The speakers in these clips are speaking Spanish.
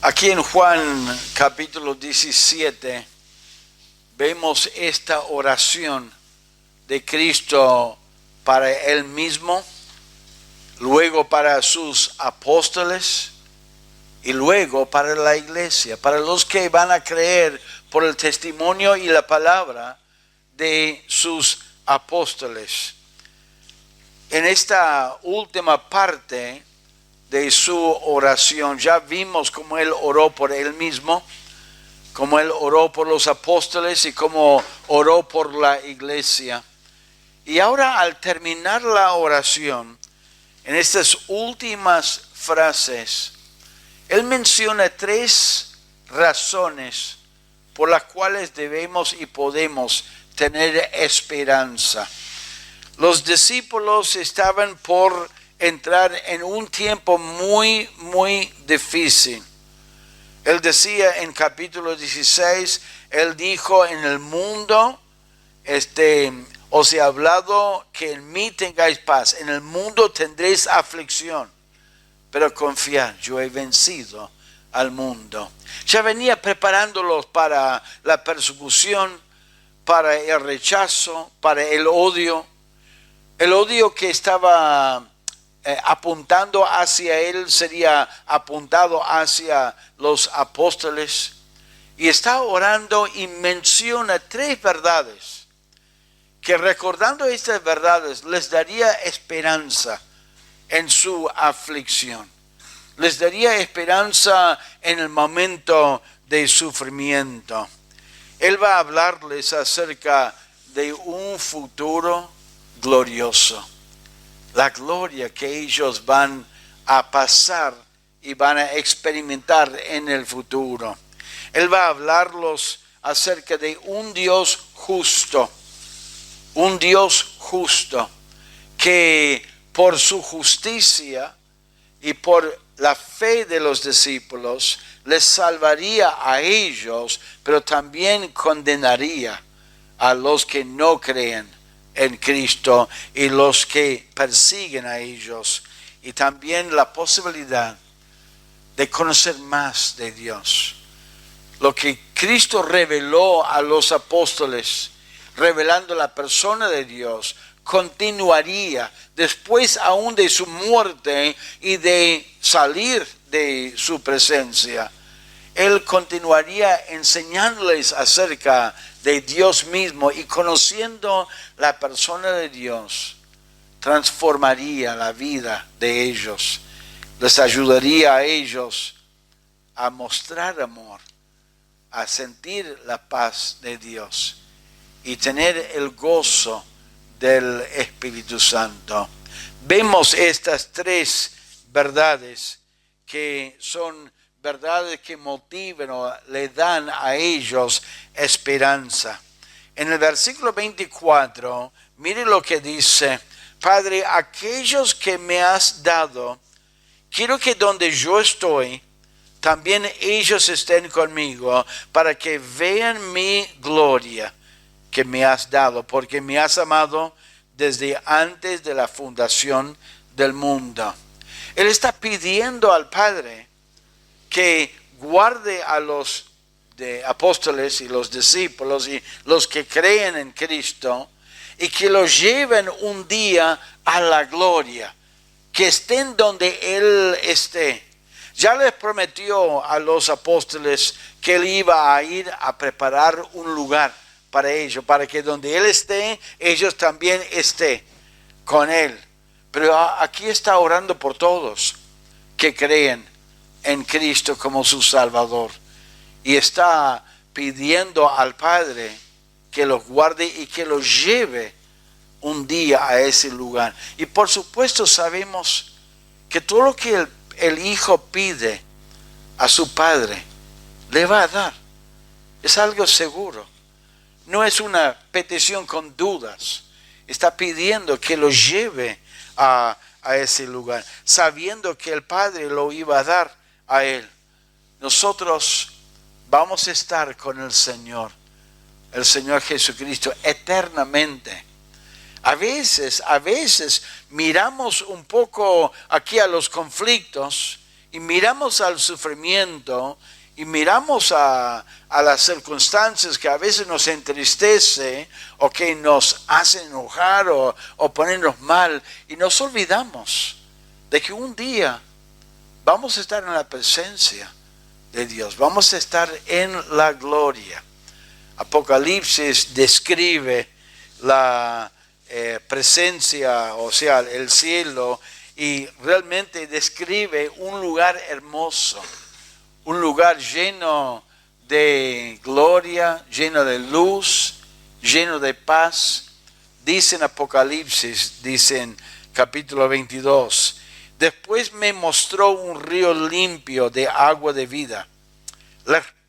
Aquí en Juan capítulo 17 vemos esta oración de Cristo para Él mismo, luego para sus apóstoles y luego para la iglesia, para los que van a creer por el testimonio y la palabra de sus apóstoles. En esta última parte de su oración ya vimos cómo Él oró por Él mismo, cómo Él oró por los apóstoles y cómo oró por la iglesia. Y ahora al terminar la oración, en estas últimas frases, Él menciona 3 razones por las cuales debemos y podemos tener esperanza. Los discípulos estaban por entrar en un tiempo muy difícil. Él decía en capítulo 16, Él dijo: en el mundo os he hablado que en mí tengáis paz, en el mundo tendréis aflicción, pero confiad, yo he vencido al mundo. Ya venía preparándolos para la persecución, para el rechazo, para el odio que estaba apuntando hacia Él sería apuntado hacia los apóstoles. Y está orando y menciona 3 verdades que, recordando estas verdades, les daría esperanza en su aflicción, les daría esperanza en el momento de sufrimiento. Él va a hablarles acerca de un futuro glorioso, la gloria que ellos van a pasar y van a experimentar en el futuro. Él va a hablarlos acerca de un Dios justo que por su justicia y por la fe de los discípulos les salvaría a ellos, pero también condenaría a los que no creen en Cristo y los que persiguen a ellos, y también la posibilidad de conocer más de Dios. Lo que Cristo reveló a los apóstoles, revelando la persona de Dios, continuaría después aún de su muerte y de salir de su presencia. Él continuaría enseñándoles acerca de Dios mismo, y conociendo la persona de Dios, transformaría la vida de ellos, les ayudaría a ellos a mostrar amor, a sentir la paz de Dios y tener el gozo del Espíritu Santo. Vemos estas 3 verdades que son verdades que motivan o le dan a ellos esperanza. En el versículo 24, mire lo que dice: Padre, aquellos que me has dado, quiero que donde yo estoy, también ellos estén conmigo, para que vean mi gloria que me has dado, porque me has amado desde antes de la fundación del mundo. Él está pidiendo al Padre que guarde a los apóstoles y los discípulos y los que creen en Cristo, y que los lleven un día a la gloria, que estén donde Él esté. Ya les prometió a los apóstoles que Él iba a ir a preparar un lugar para ellos, para que donde Él esté, ellos también estén con Él. Pero aquí está orando por todos que creen en Cristo como su Salvador, y está pidiendo al Padre que los guarde y que los lleve un día a ese lugar. Y por supuesto sabemos que todo lo que el Hijo pide a su Padre le va a dar. Es algo seguro, no es una petición con dudas. Está pidiendo que los lleve a ese lugar, sabiendo que el Padre lo iba a dar a Él. Nosotros vamos a estar con el Señor Jesucristo eternamente. A veces miramos un poco aquí a los conflictos y miramos al sufrimiento y miramos a las circunstancias que a veces nos entristece o que nos hacen enojar o ponernos mal, y nos olvidamos de que un día vamos a estar en la presencia de Dios, vamos a estar en la gloria. Apocalipsis describe la presencia, o sea, el cielo, y realmente describe un lugar hermoso, un lugar lleno de gloria, lleno de luz, lleno de paz. Dice en Apocalipsis, dice en capítulo 22, después me mostró un río limpio de agua de vida,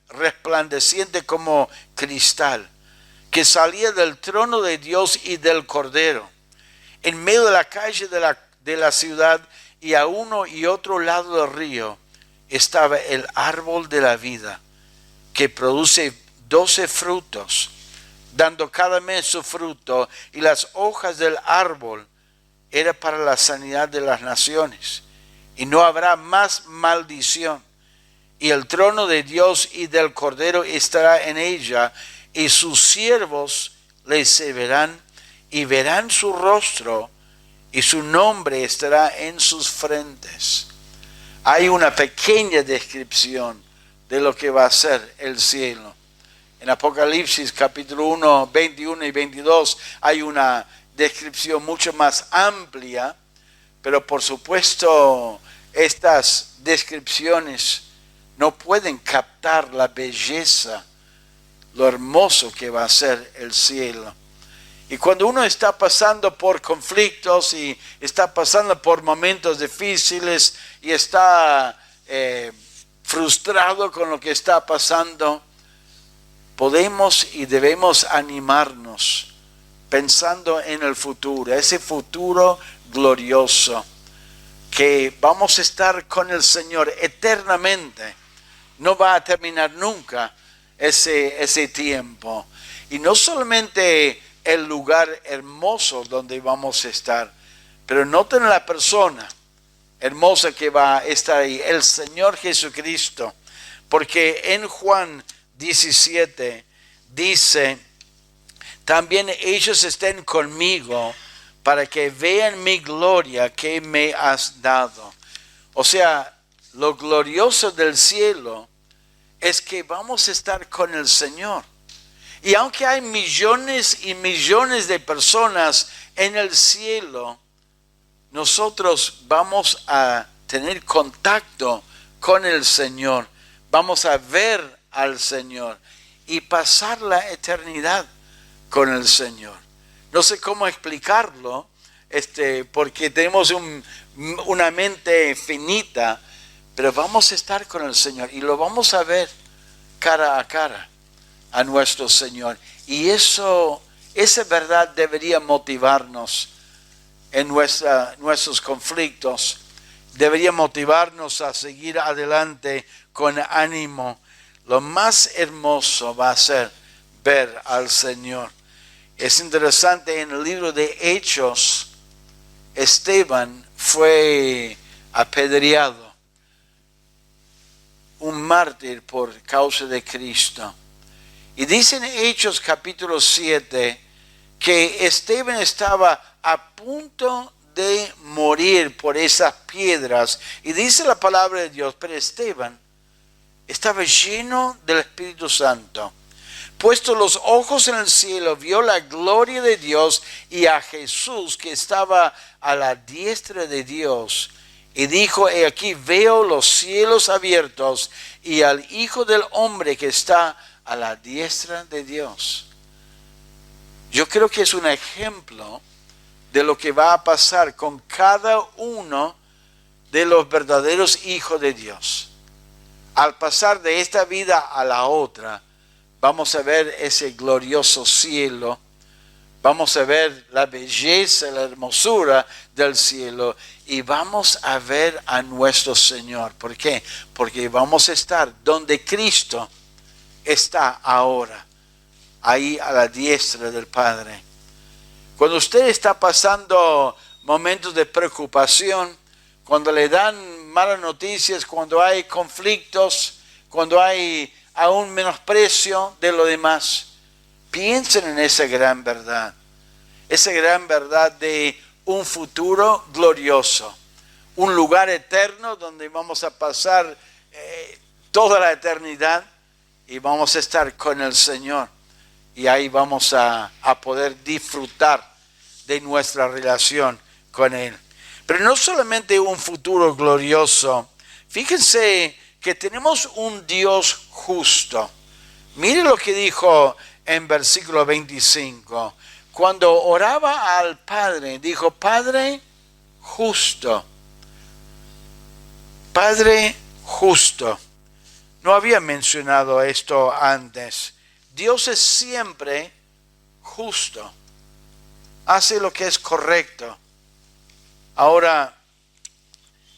resplandeciente como cristal, que salía del trono de Dios y del Cordero. En medio de la calle de la ciudad y a uno y otro lado del río estaba el árbol de la vida, que produce 12 frutos, dando cada mes su fruto, y las hojas del árbol era para la sanidad de las naciones, y no habrá más maldición. Y el trono de Dios y del Cordero estará en ella, y sus siervos le servirán, y verán su rostro, y su nombre estará en sus frentes. Hay una pequeña descripción de lo que va a ser el cielo. En Apocalipsis capítulo 1, 21 y 22 hay una descripción mucho más amplia, pero por supuesto estas descripciones no pueden captar la belleza, lo hermoso que va a ser el cielo. Y cuando uno está pasando por conflictos y está pasando por momentos difíciles y está frustrado con lo que está pasando, podemos y debemos animarnos pensando en el futuro, ese futuro glorioso, que vamos a estar con el Señor eternamente. No va a terminar nunca ese tiempo. Y no solamente el lugar hermoso donde vamos a estar, pero noten la persona hermosa que va a estar ahí, el Señor Jesucristo, porque en Juan 17 dice, también ellos estén conmigo para que vean mi gloria que me has dado. O sea, lo glorioso del cielo es que vamos a estar con el Señor. Y aunque hay millones y millones de personas en el cielo, nosotros vamos a tener contacto con el Señor. Vamos a ver al Señor y pasar la eternidad con el Señor. No sé cómo explicarlo, porque tenemos una mente finita, pero vamos a estar con el Señor y lo vamos a ver cara a cara a nuestro Señor. Y esa verdad debería motivarnos en nuestros conflictos, debería motivarnos a seguir adelante con ánimo. Lo más hermoso va a ser ver al Señor. Es interesante, en el libro de Hechos, Esteban fue apedreado, un mártir por causa de Cristo. Y dice en Hechos capítulo 7 que Esteban estaba a punto de morir por esas piedras. Y dice la palabra de Dios, pero Esteban estaba lleno del Espíritu Santo. Puesto los ojos en el cielo, vio la gloria de Dios y a Jesús que estaba a la diestra de Dios. Y dijo, he aquí veo los cielos abiertos y al Hijo del Hombre que está a la diestra de Dios. Yo creo que es un ejemplo de lo que va a pasar con cada uno de los verdaderos hijos de Dios. Al pasar de esta vida a la otra, vamos a ver ese glorioso cielo, vamos a ver la belleza, la hermosura del cielo y vamos a ver a nuestro Señor. ¿Por qué? Porque vamos a estar donde Cristo está ahora, ahí a la diestra del Padre. Cuando usted está pasando momentos de preocupación, cuando le dan malas noticias, cuando hay conflictos, cuando hay aún menosprecio de lo demás. Piensen en esa gran verdad de un futuro glorioso, un lugar eterno donde vamos a pasar toda la eternidad y vamos a estar con el Señor. Y ahí vamos a poder disfrutar de nuestra relación con Él. Pero no solamente un futuro glorioso. Fíjense que tenemos un Dios justo. Mire lo que dijo en versículo 25. Cuando oraba al Padre, dijo, Padre justo. Padre justo. No había mencionado esto antes. Dios es siempre justo. Hace lo que es correcto. Ahora,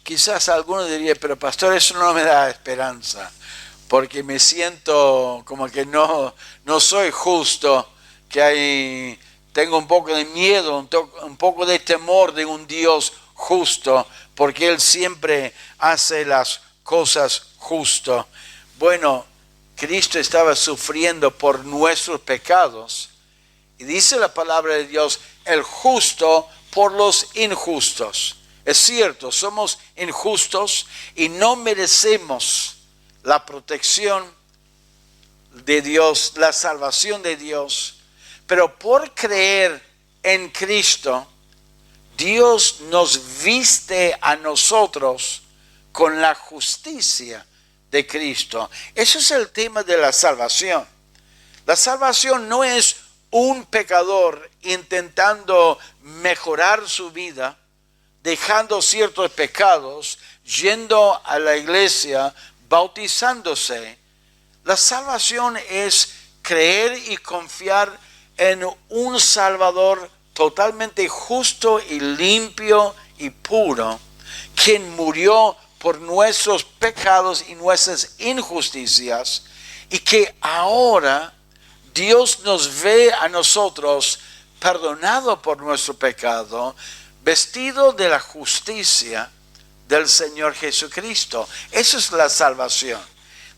quizás alguno diría, pero pastor, eso no me da esperanza, porque me siento como que no soy justo, que tengo un poco de miedo, un poco de temor de un Dios justo, porque Él siempre hace las cosas justo. Bueno, Cristo estaba sufriendo por nuestros pecados, y dice la palabra de Dios, el justo por los injustos. Es cierto, somos injustos y no merecemos la protección de Dios, la salvación de Dios, pero por creer en Cristo, Dios nos viste a nosotros con la justicia de Cristo. Eso es el tema de la salvación. La salvación no es un pecador intentando mejorar su vida, dejando ciertos pecados, yendo a la iglesia, bautizándose. La salvación es creer y confiar en un Salvador totalmente justo y limpio y puro, quien murió por nuestros pecados y nuestras injusticias, y que ahora Dios nos ve a nosotros perdonado por nuestro pecado, vestido de la justicia del Señor Jesucristo. Eso es la salvación.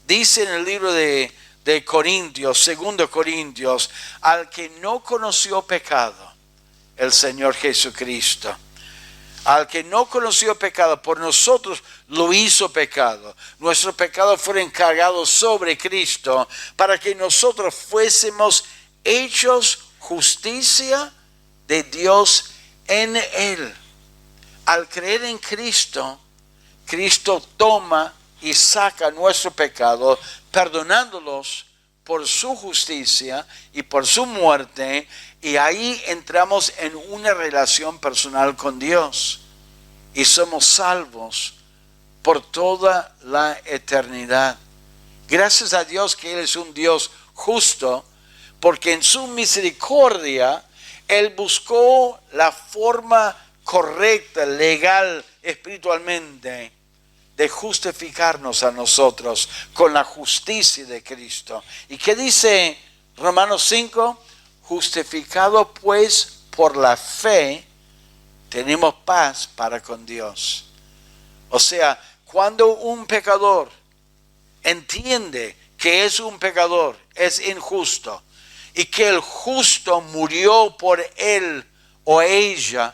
Dice en el libro de Corintios, 2 Corintios, al que no conoció pecado, el Señor Jesucristo. Al que no conoció pecado, por nosotros lo hizo pecado. Nuestros pecados fueron cargados sobre Cristo para que nosotros fuésemos hechos justicia de Dios en Él. Al creer en Cristo, Cristo toma y saca nuestro pecado, perdonándolos por su justicia y por su muerte, y ahí entramos en una relación personal con Dios y somos salvos por toda la eternidad. Gracias a Dios que Él es un Dios justo, porque en su misericordia Él buscó la forma correcta, legal, espiritualmente, de justificarnos a nosotros con la justicia de Cristo. ¿Y qué dice Romanos 5? Justificado pues por la fe, tenemos paz para con Dios. O sea, cuando un pecador entiende que es un pecador, es injusto, y que el justo murió por él o ella,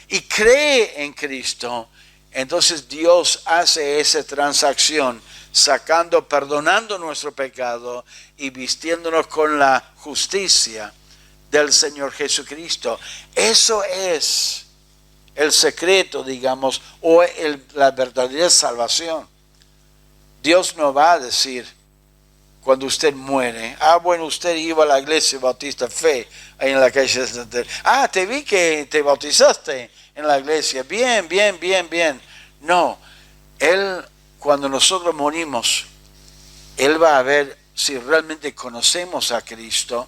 y cree en Cristo, entonces Dios hace esa transacción, perdonando nuestro pecado y vistiéndonos con la justicia del Señor Jesucristo. Eso es el secreto, digamos, o la verdadera salvación. Dios no va a decir cuando usted muere, bueno, usted iba a la iglesia Bautista Fe, ahí en la calle Santander. Te vi que te bautizaste en la iglesia. Bien. No, Él, cuando nosotros morimos, Él va a ver si realmente conocemos a Cristo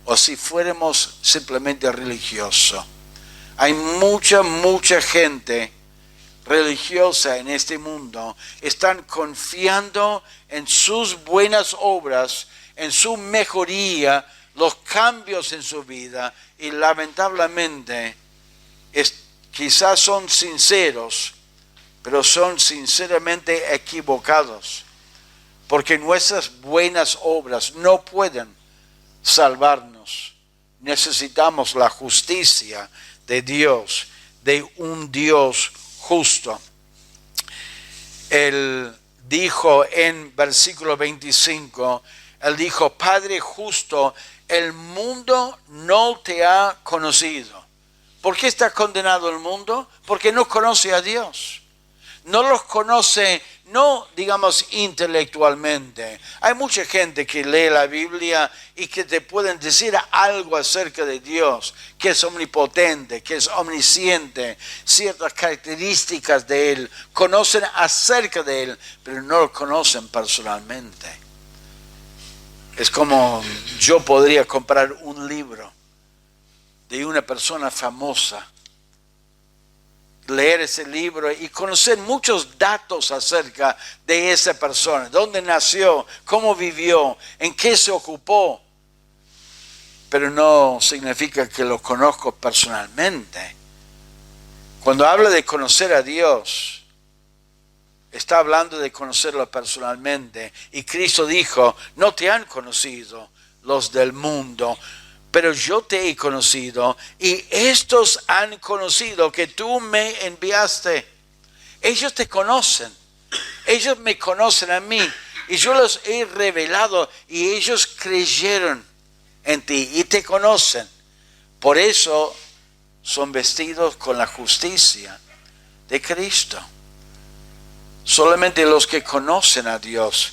o si fuéramos simplemente religiosos. Hay mucha gente religiosa en este mundo. Están confiando en sus buenas obras, en su mejoría, los cambios en su vida, y lamentablemente quizás son sinceros, pero son sinceramente equivocados, porque nuestras buenas obras no pueden salvarnos. Necesitamos la justicia de Dios, de un Dios justo. Él dijo en versículo 25, él dijo: Padre justo, el mundo no te ha conocido. ¿Por qué está condenado el mundo? Porque no conoce a Dios. No los conoce, no digamos intelectualmente. Hay mucha gente que lee la Biblia y que te pueden decir algo acerca de Dios, que es omnipotente, que es omnisciente, ciertas características de Él, conocen acerca de Él, pero no lo conocen personalmente. Es como yo podría comprar un libro de una persona famosa, leer ese libro y conocer muchos datos acerca de esa persona, dónde nació, cómo vivió, en qué se ocupó, pero no significa que lo conozco personalmente. Cuando habla de conocer a Dios, está hablando de conocerlo personalmente, y Cristo dijo: no te han conocido los del mundo, pero yo te he conocido, y estos han conocido que tú me enviaste. Ellos te conocen, ellos me conocen a mí, y yo los he revelado, y ellos creyeron en ti, y te conocen. Por eso son vestidos con la justicia de Cristo. Solamente los que conocen a Dios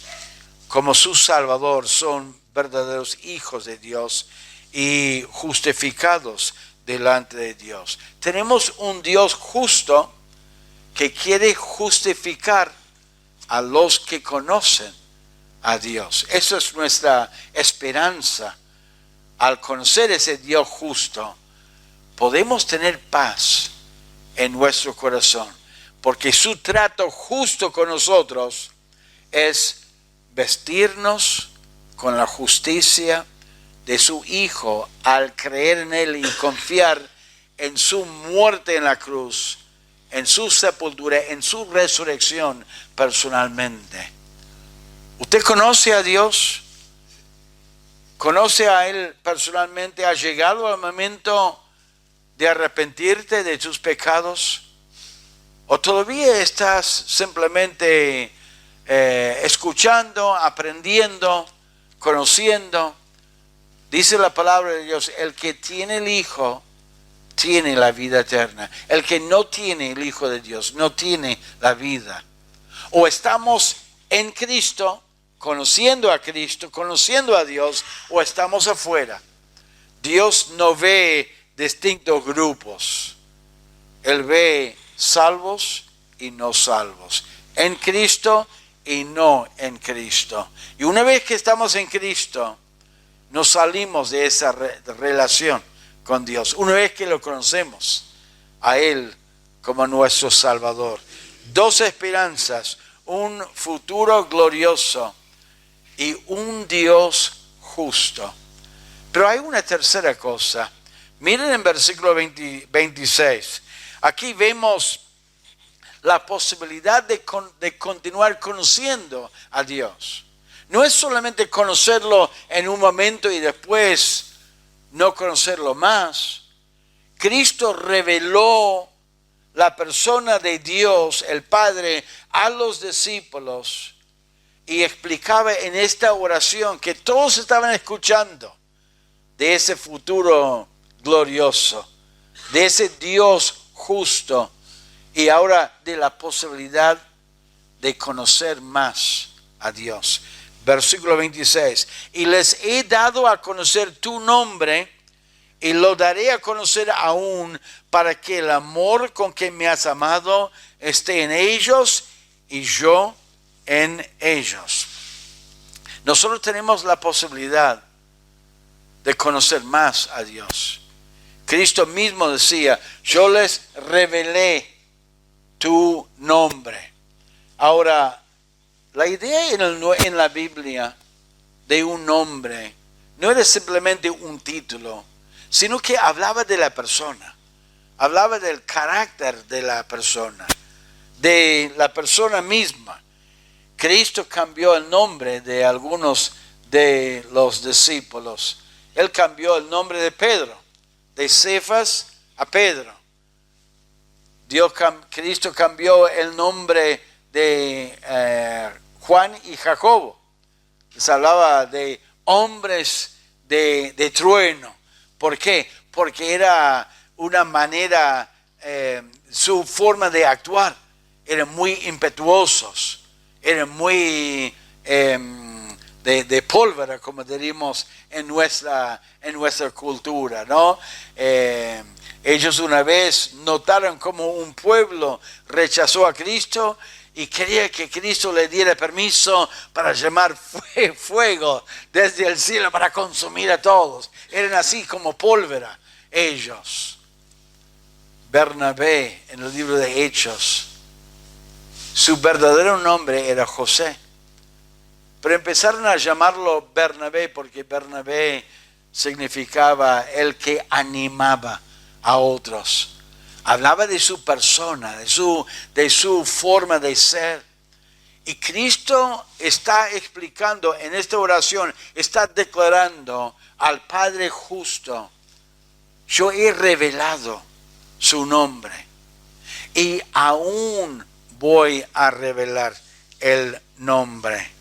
como su Salvador son verdaderos hijos de Dios y justificados delante de Dios. Tenemos un Dios justo que quiere justificar a los que conocen a Dios. Esa es nuestra esperanza. Al conocer ese Dios justo, podemos tener paz en nuestro corazón, porque su trato justo con nosotros es vestirnos con la justicia de su Hijo al creer en Él y confiar en su muerte en la cruz, en su sepultura, en su resurrección personalmente. ¿Usted conoce a Dios? ¿Conoce a Él personalmente? ¿Ha llegado el momento de arrepentirte de tus pecados? ¿O todavía estás simplemente escuchando, aprendiendo, conociendo? Dice la palabra de Dios: el que tiene el Hijo tiene la vida eterna. El que no tiene el Hijo de Dios no tiene la vida. O estamos en Cristo, conociendo a Cristo, conociendo a Dios, o estamos afuera. Dios no ve distintos grupos. Él ve salvos y no salvos, en Cristo y no en Cristo. Y una vez que estamos en Cristo, no salimos de esa relación con Dios. Una vez que lo conocemos a Él como nuestro Salvador. Dos esperanzas: un futuro glorioso y un Dios justo. Pero hay una tercera cosa. Miren en versículo 26. Aquí vemos la posibilidad de continuar conociendo a Dios. No es solamente conocerlo en un momento y después no conocerlo más. Cristo reveló la persona de Dios, el Padre, a los discípulos y explicaba en esta oración que todos estaban escuchando de ese futuro glorioso, de ese Dios justo, y ahora de la posibilidad de conocer más a Dios. Versículo 26. Y les he dado a conocer tu nombre, y lo daré a conocer aún, para que el amor con que me has amado esté en ellos y yo en ellos. Nosotros tenemos la posibilidad de conocer más a Dios. Cristo mismo decía: yo les revelé tu nombre. Ahora, la idea en la Biblia de un nombre no era simplemente un título, sino que hablaba de la persona, hablaba del carácter de la persona. de la persona misma. Cristo cambió el nombre de algunos de los discípulos. Él cambió el nombre de Pedro, de Cefas a Pedro. Cristo cambió el nombre de Juan y Jacobo. Les hablaba de hombres de trueno. ¿Por qué? Porque era una manera, su forma de actuar, eran muy impetuosos, eran muy de pólvora, como diríamos en nuestra cultura, ¿no? Ellos una vez notaron cómo un pueblo rechazó a Cristo y quería que Cristo le diera permiso para llamar fuego desde el cielo para consumir a todos. Eran así como pólvora ellos. Bernabé, en el libro de Hechos, su verdadero nombre era José. Pero empezaron a llamarlo Bernabé porque Bernabé significaba el que animaba a otros. Hablaba de su persona, de su forma de ser. Y Cristo está explicando en esta oración, está declarando al Padre justo: yo he revelado su nombre y aún voy a revelar el nombre.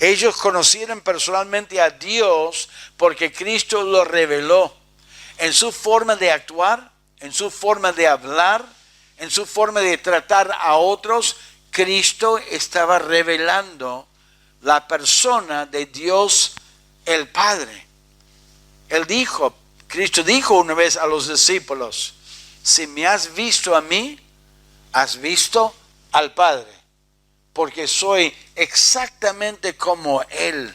Ellos conocieron personalmente a Dios porque Cristo lo reveló en su forma de actuar, en su forma de hablar, en su forma de tratar a otros. Cristo estaba revelando la persona de Dios el Padre. Cristo dijo una vez a los discípulos: si me has visto a mí, has visto al Padre, porque soy exactamente como Él.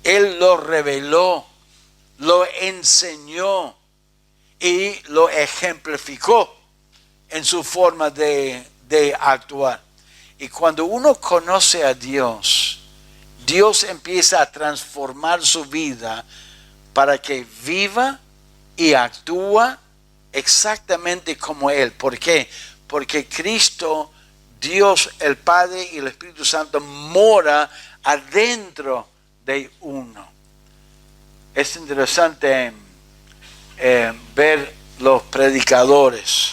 Él lo reveló, lo enseñó y lo ejemplificó en su forma de actuar. Y cuando uno conoce a Dios, Dios empieza a transformar su vida para que viva y actúa exactamente como Él. ¿Por qué? Porque Cristo, Dios el Padre y el Espíritu Santo mora adentro de uno. Es interesante ver los predicadores.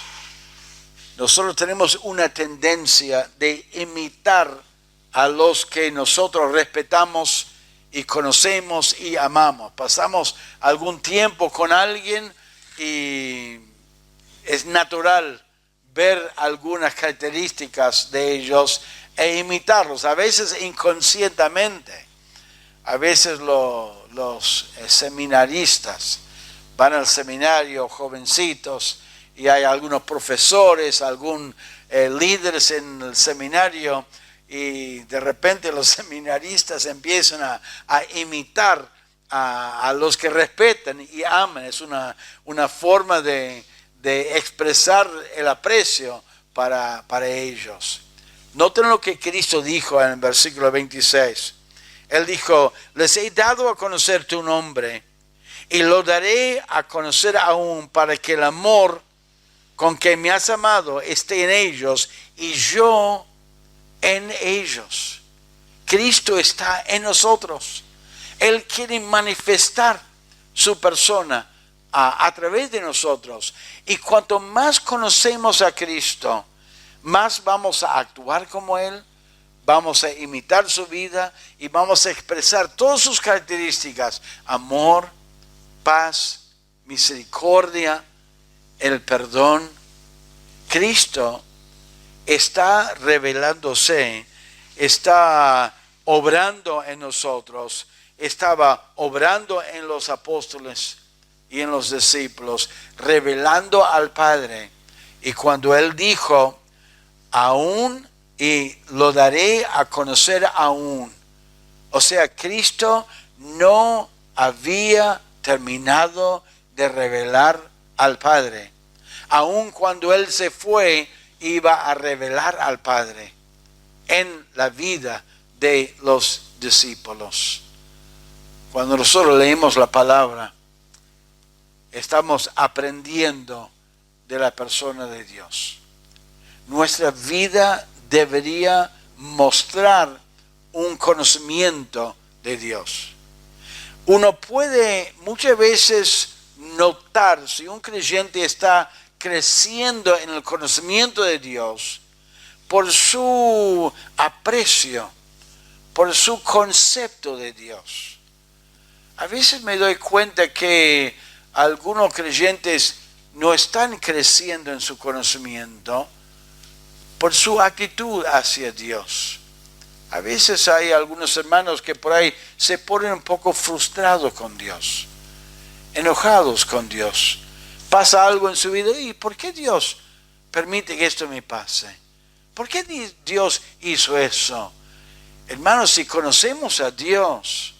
Nosotros tenemos una tendencia de imitar a los que nosotros respetamos y conocemos y amamos. Pasamos algún tiempo con alguien y es natural ver algunas características de ellos e imitarlos, a veces inconscientemente. A veces los seminaristas van al seminario, jovencitos, y hay algunos profesores, líderes en el seminario, y de repente los seminaristas empiezan a imitar a los que respetan y aman. Es una forma de expresar el aprecio para ellos. Noten lo que Cristo dijo en el versículo 26. Él dijo: les he dado a conocer tu nombre y lo daré a conocer aún, para que el amor con que me has amado esté en ellos y yo en ellos. Cristo está en nosotros. Él quiere manifestar su persona a través de nosotros. Y cuanto más conocemos a Cristo, más vamos a actuar como Él, vamos a imitar su vida y vamos a expresar todas sus características: amor, paz, misericordia, el perdón. Cristo está revelándose, está obrando en nosotros, estaba obrando en los apóstoles y en los discípulos, revelando al Padre. Y cuando Él dijo: aún y lo daré a conocer aún, o sea, Cristo no había terminado de revelar al Padre. Aun cuando Él se fue, iba a revelar al Padre en la vida de los discípulos. Cuando nosotros leemos la palabra, estamos aprendiendo de la persona de Dios. nuestra vida debería mostrar un conocimiento de Dios. Uno puede muchas veces notar si un creyente está creciendo en el conocimiento de Dios por su aprecio, por su concepto de Dios. A veces me doy cuenta que algunos creyentes no están creciendo en su conocimiento por su actitud hacia Dios. A veces hay algunos hermanos que por ahí se ponen un poco frustrados con Dios, enojados con Dios. Pasa algo en su vida y ¿por qué Dios permite que esto me pase? ¿Por qué Dios hizo eso? Hermanos, si conocemos a Dios,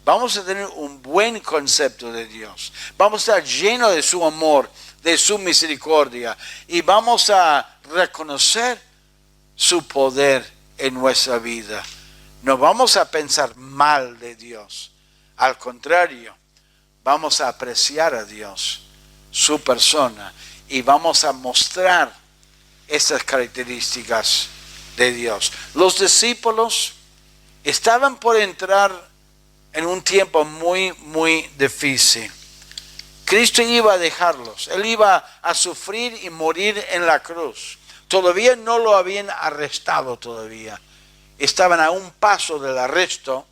vamos a tener un buen concepto de Dios. Vamos a estar llenos de su amor, de su misericordia, y vamos a reconocer su poder en nuestra vida. No vamos a pensar mal de Dios. Al contrario, vamos a apreciar a Dios, su persona, y vamos a mostrar estas características de Dios. Los discípulos estaban por entrar en un tiempo muy, muy difícil. Cristo iba a dejarlos. Él iba a sufrir y morir en la cruz. Todavía no lo habían arrestado todavía. Estaban a un paso del arresto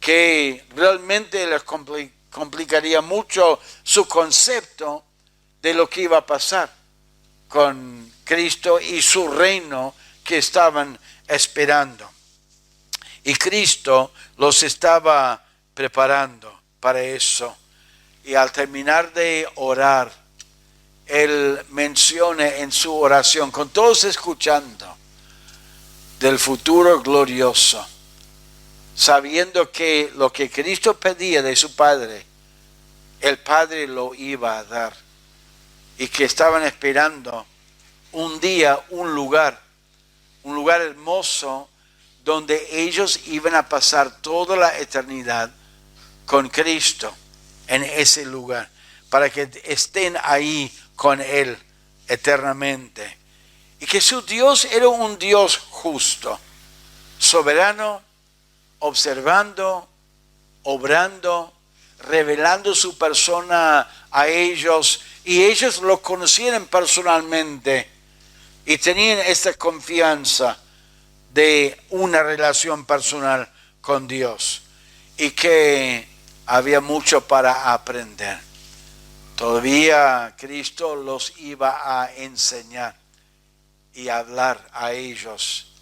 que realmente les complicaría mucho su concepto de lo que iba a pasar con Cristo y su reino que estaban esperando. Y Cristo los estaba preparando para eso. Y al terminar de orar, Él menciona en su oración, con todos escuchando, del futuro glorioso, sabiendo que lo que Cristo pedía de su Padre, el Padre lo iba a dar. Y que estaban esperando un día, un lugar hermoso, donde ellos iban a pasar toda la eternidad con Cristo en ese lugar, para que estén ahí con Él eternamente. Y que su Dios era un Dios justo, soberano, observando, obrando, revelando su persona a ellos, y ellos lo conocieron personalmente y tenían esta confianza de una relación personal con Dios, y que había mucho para aprender. Todavía Cristo los iba a enseñar y hablar a ellos,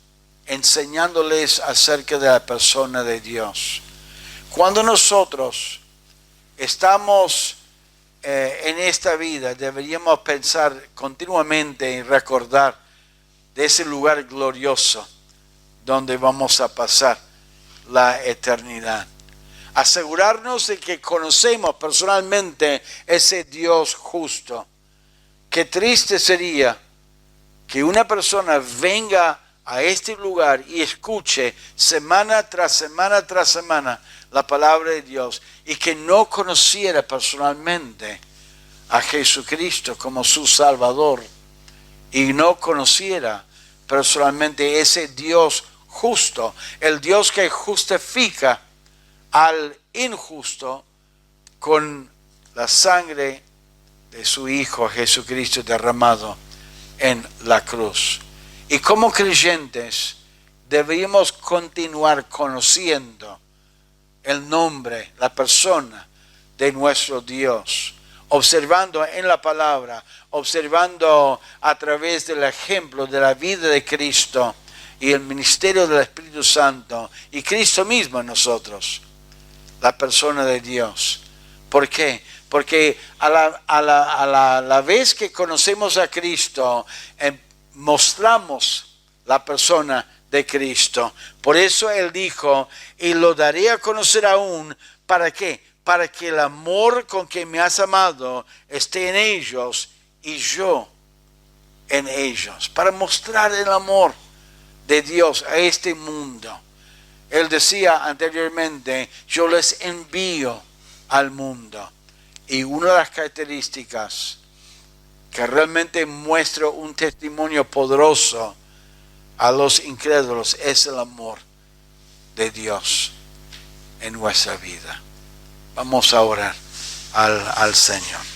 enseñándoles acerca de la persona de Dios. Cuando nosotros estamos en esta vida, deberíamos pensar continuamente y recordar de ese lugar glorioso donde vamos a pasar la eternidad. Asegurarnos de que conocemos personalmente ese Dios justo. Qué triste sería que una persona venga a este lugar y escuche semana tras semana tras semana la palabra de Dios y que no conociera personalmente a Jesucristo como su Salvador y no conociera personalmente ese Dios justo, el Dios que justifica al injusto con la sangre de su Hijo Jesucristo derramado en la cruz. Y como creyentes deberíamos continuar conociendo el nombre, la persona de nuestro Dios, observando en la palabra, observando a través del ejemplo de la vida de Cristo y el ministerio del Espíritu Santo y Cristo mismo en nosotros, la persona de Dios. ¿Por qué? Porque a la vez que conocemos a Cristo, mostramos la persona de Cristo. Por eso Él dijo, y lo daré a conocer aún, ¿para qué? Para que el amor con que me has amado esté en ellos y yo en ellos. Para mostrar el amor de Dios a este mundo. Él decía anteriormente, yo les envío al mundo. Y una de las características que realmente muestre un testimonio poderoso a los incrédulos, es el amor de Dios en nuestra vida. Vamos a orar al Señor.